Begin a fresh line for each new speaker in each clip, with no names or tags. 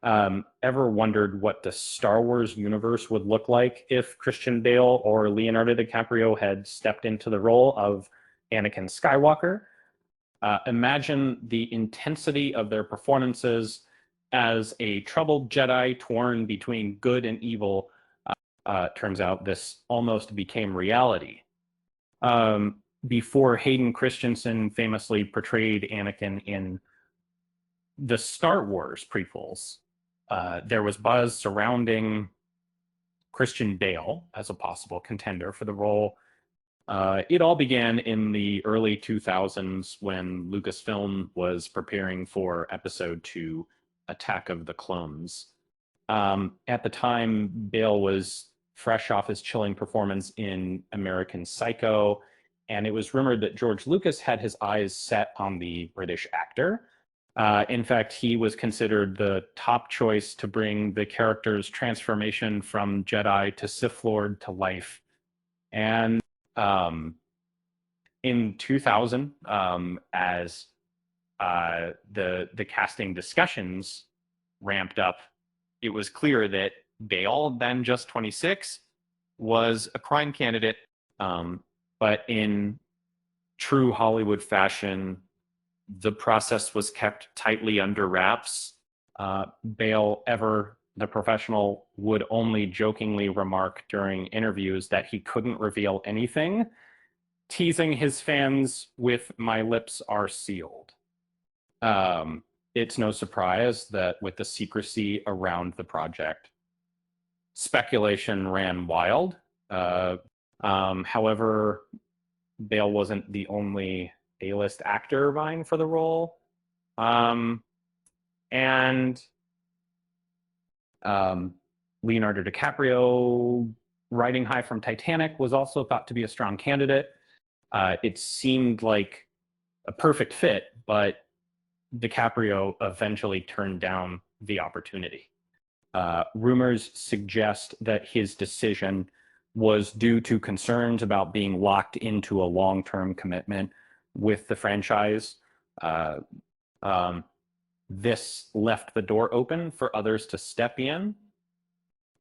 ever wondered what the Star Wars universe would look like if Christian Bale or Leonardo DiCaprio had stepped into the role of Anakin Skywalker? Imagine the intensity of their performances as a troubled Jedi torn between good and evil. Turns out this almost became reality. Before Hayden Christensen famously portrayed Anakin in the Star Wars prequels, there was buzz surrounding Christian Bale as a possible contender for the role. It all began in the early 2000s when Lucasfilm was preparing for Episode 2, Attack of the Clones. At the time, Bale was fresh off his chilling performance in American Psycho, and it was rumored that George Lucas had his eyes set on the British actor. In fact, he was considered the top choice to bring the character's transformation from Jedi to Sith Lord to life. And in 2000, as the casting discussions ramped up, it was clear that Bale, then just 26, was a prime candidate. But in true Hollywood fashion, the process was kept tightly under wraps. Bale, ever the professional, would only jokingly remark during interviews that he couldn't reveal anything, teasing his fans with "my lips are sealed." It's no surprise that with the secrecy around the project, speculation ran wild. However, Bale wasn't the only A-list actor vying for the role. Leonardo DiCaprio, riding high from Titanic, was also thought to be a strong candidate. It seemed like a perfect fit, but DiCaprio eventually turned down the opportunity. Rumors suggest that his decision was due to concerns about being locked into a long-term commitment with the franchise. This left the door open for others to step in.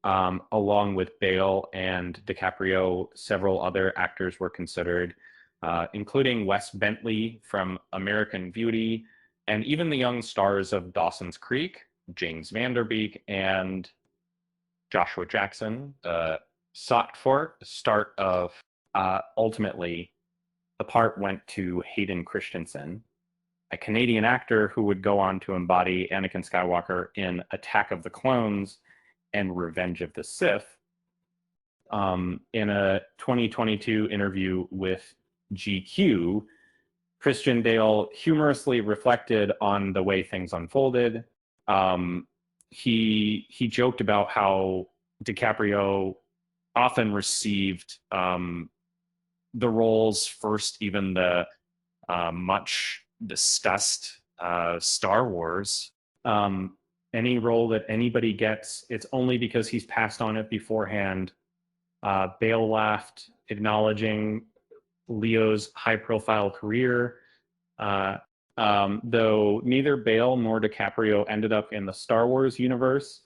Along with Bale and DiCaprio, several other actors were considered, including Wes Bentley from American Beauty, and even the young stars of Dawson's Creek, James Van Der Beek and Joshua Jackson, sought for the start of. Ultimately, the part went to Hayden Christensen, a Canadian actor who would go on to embody Anakin Skywalker in Attack of the Clones and Revenge of the Sith. In a 2022 interview with GQ, Christian Bale humorously reflected on the way things unfolded. He joked about how DiCaprio often received the roles first, even the much discussed Star Wars. Any role that anybody gets, it's only because he's passed on it beforehand. Bale laughed, acknowledging Leo's high-profile career, though neither Bale nor DiCaprio ended up in the Star Wars universe.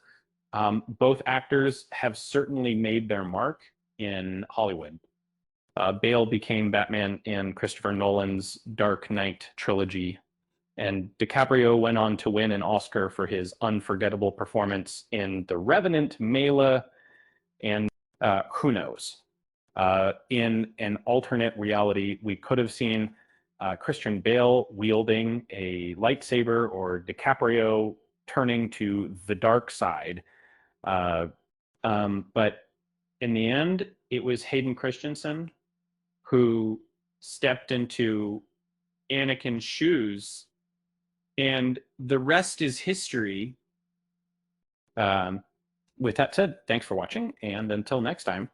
Both actors have certainly made their mark in Hollywood. Bale became Batman in Christopher Nolan's Dark Knight trilogy, and DiCaprio went on to win an Oscar for his unforgettable performance in The Revenant, Mela, and who knows? In an alternate reality, we could have seen Christian Bale wielding a lightsaber or DiCaprio turning to the dark side. But in the end, it was Hayden Christensen who stepped into Anakin's shoes, and the rest is history. With that said, thanks for watching, and until next time.